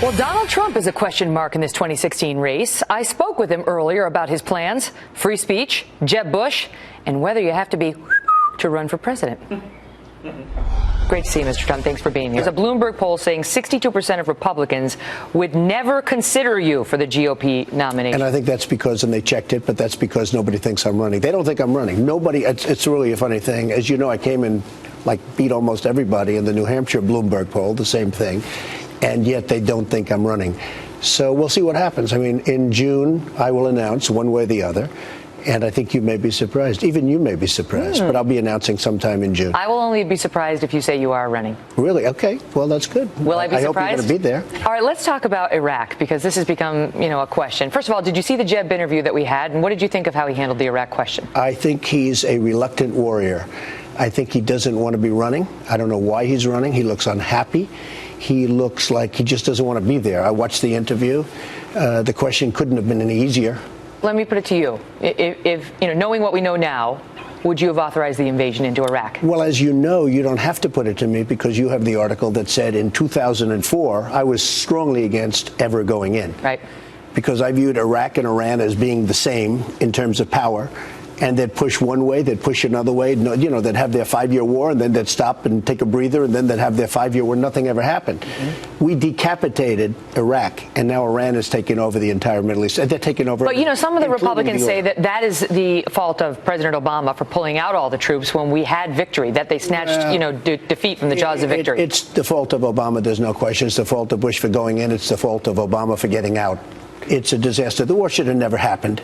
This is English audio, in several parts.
Well, Donald Trump is a question mark in this 2016 race. I spoke with him earlier about his plans, free speech, Jeb Bush, and whether you have to be to run for president. Great to see you, Mr. Trump. Thanks for being here. There's a Bloomberg poll saying 62% of Republicans would never consider you for the GOP nomination. And I think that's because, and they checked it, but that's because nobody thinks I'm running. They don't think I'm running. Nobody, it's really a funny thing. As you know, I came in, beat almost everybody in the New Hampshire Bloomberg poll, the same thing. And yet they don't think I'm running. So we'll see what happens. I mean, in June, I will announce one way or the other. And I think you may be surprised. Even you may be surprised. But I'll be announcing sometime in June. I will only be surprised if you say you are running. Really? Okay. Well, that's good. Will I be surprised? I hope you're going to be there. All right, let's talk about Iraq, because this has become, a question. First of all, did you see the Jeb interview that we had? And what did you think of how he handled the Iraq question? I think he's a reluctant warrior. I think he doesn't want to be running. I don't know why he's running. He looks unhappy. He looks like he just doesn't want to be there. I watched the interview. The question couldn't have been any easier. Let me put it to you. If knowing what we know now, would you have authorized the invasion into Iraq? Well, as you know, you don't have to put it to me because you have the article that said in 2004, I was strongly against ever going in. Right. Because I viewed Iraq and Iran as being the same in terms of power. And they'd push one way, they'd push another way. They'd have their 5-year war, and then they'd stop and take a breather, and then they'd have their 5-year war. Nothing ever happened. Mm-hmm. We decapitated Iraq, and now Iran is taking over the entire Middle East. They're taking over. But, some of the Republicans say that is the fault of President Obama for pulling out all the troops when we had victory, that they snatched, defeat from the jaws of victory. It's the fault of Obama, there's no question. It's the fault of Bush for going in. It's the fault of Obama for getting out. It's a disaster. The war should have never happened.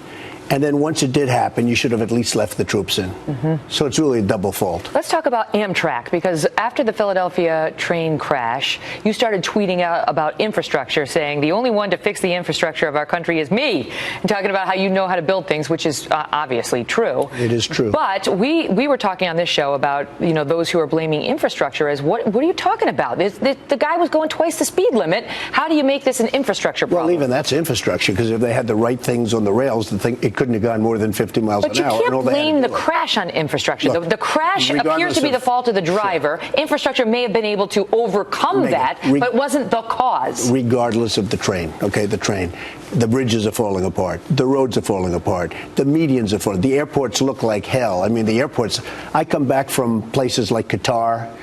And then once it did happen, you should have at least left the troops in. Mm-hmm. So it's really a double fault. Let's talk about Amtrak, because after the Philadelphia train crash, you started tweeting out about infrastructure, saying the only one to fix the infrastructure of our country is me, and talking about how you know how to build things, which is obviously true. It is true. But we were talking on this show about, those who are blaming infrastructure as what are you talking about? The guy was going twice the speed limit. How do you make this an infrastructure problem? Well, even that's infrastructure, because if they had the right things on the rails, it couldn't have gone more than 50 miles an hour. But you can't blame the crash on infrastructure. Look, the crash appears to be the fault of the driver. Sure. Infrastructure may have been able to overcome that, but it wasn't the cause. Regardless of the train, the train. The bridges are falling apart. The roads are falling apart. The medians are falling. The airports look like hell. I mean, the airports, I come back from places like Qatar.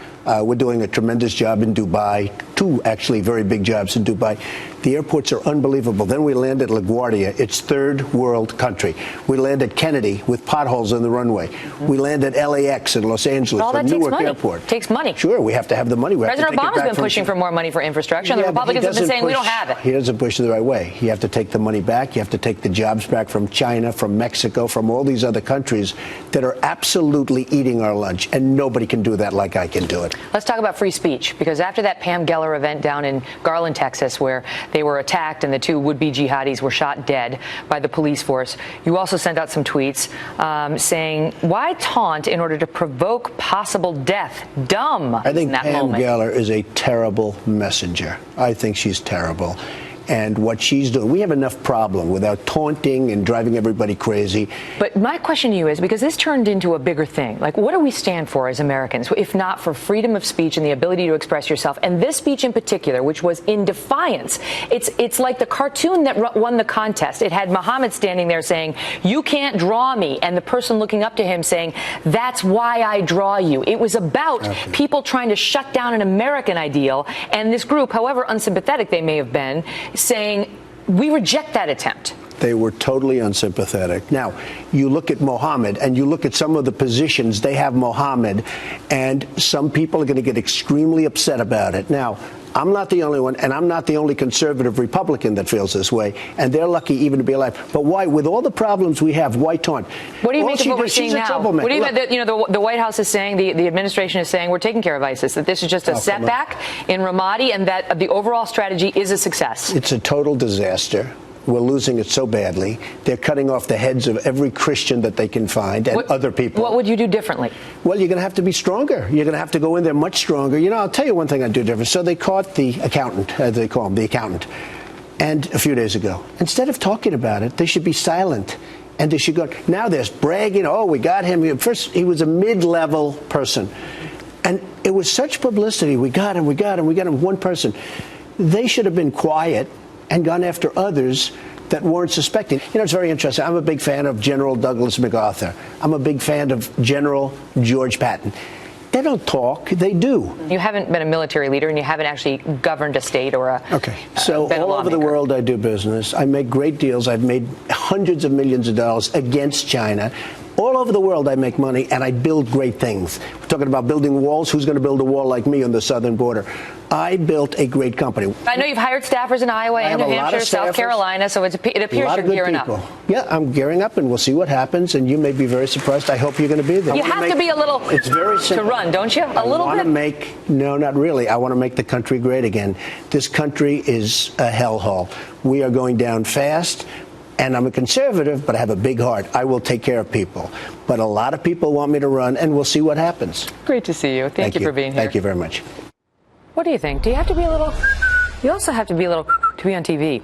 We're doing a tremendous job in Dubai, 2 actually very big jobs in Dubai. The airports are unbelievable. Then we land at LaGuardia. It's third world country. We land at Kennedy with potholes on the runway. Mm-hmm. We land at LAX in Los Angeles, all that Newark takes money. Airport. Takes money. Sure, we have to have the money. President Obama's been pushing for more money for infrastructure, and the Republicans have been saying we don't have it. He doesn't push it the right way. You have to take the money back. You have to take the jobs back from China, from Mexico, from all these other countries that are absolutely eating our lunch, and nobody can do that like I can do it. Let's talk about free speech, because after that Pam Geller event down in Garland, Texas, where they were attacked and the 2 would-be jihadis were shot dead by the police force, you also sent out some tweets saying, why taunt in order to provoke possible death? Dumb. I think Pam Geller is a terrible messenger. I think she's terrible. And what she's doing, we have enough problem without taunting and driving everybody crazy. But my question to you is, because this turned into a bigger thing, what do we stand for as Americans, if not for freedom of speech and the ability to express yourself? And this speech in particular, which was in defiance, it's like the cartoon that won the contest. It had Muhammad standing there saying, you can't draw me, and the person looking up to him saying, that's why I draw you. It was about people trying to shut down an American ideal, and this group, however unsympathetic they may have been, saying, we reject that attempt. They were totally unsympathetic. Now, you look at Mohammed and you look at some of the positions they have Mohammed, and some people are going to get extremely upset about it. Now, I'm not the only one, and I'm not the only conservative Republican that feels this way, and they're lucky even to be alive. But why, with all the problems we have, why taunt? What do you make of what we're seeing now? What do you think? The White House is saying, the administration is saying, we're taking care of ISIS, that this is just a setback in Ramadi, and that the overall strategy is a success. It's a total disaster. We're losing it so badly. They're cutting off the heads of every Christian that they can find, and other people. What would you do differently? Well, you're going to have to be stronger. You're going to have to go in there much stronger. I'll tell you one thing I'd do different. So they caught the accountant, as they call him, the accountant, and a few days ago. Instead of talking about it, they should be silent. And they should go. Now there's bragging. Oh, we got him. First, he was a mid-level person. And it was such publicity. We got him, one person. They should have been quiet and gone after others that weren't suspecting. You know, it's very interesting. I'm a big fan of General Douglas MacArthur. I'm a big fan of General George Patton. They don't talk, they do. You haven't been a military leader, and you haven't actually governed a state or a Okay, so all over the world I do business. I make great deals. I've made hundreds of millions of dollars against China. All over the world I make money, and I build great things. We're talking about building walls. Who's going to build a wall like me on the southern border? I built a great company. I know you've hired staffers in Iowa and New Hampshire, South Carolina, so it appears you're gearing up. Yeah, I'm gearing up, and we'll see what happens, and you may be very surprised. I hope you're going to be there. You have to be a little it's very simple. to run, don't you? A little bit? No, not really. I want to make the country great again. This country is a hellhole. We are going down fast. And I'm a conservative, but I have a big heart. I will take care of people. But a lot of people want me to run, and we'll see what happens. Great to see you. Thank you for being here. Thank you very much. What do you think? Do you have to be a little... You also have to be a little to be on TV.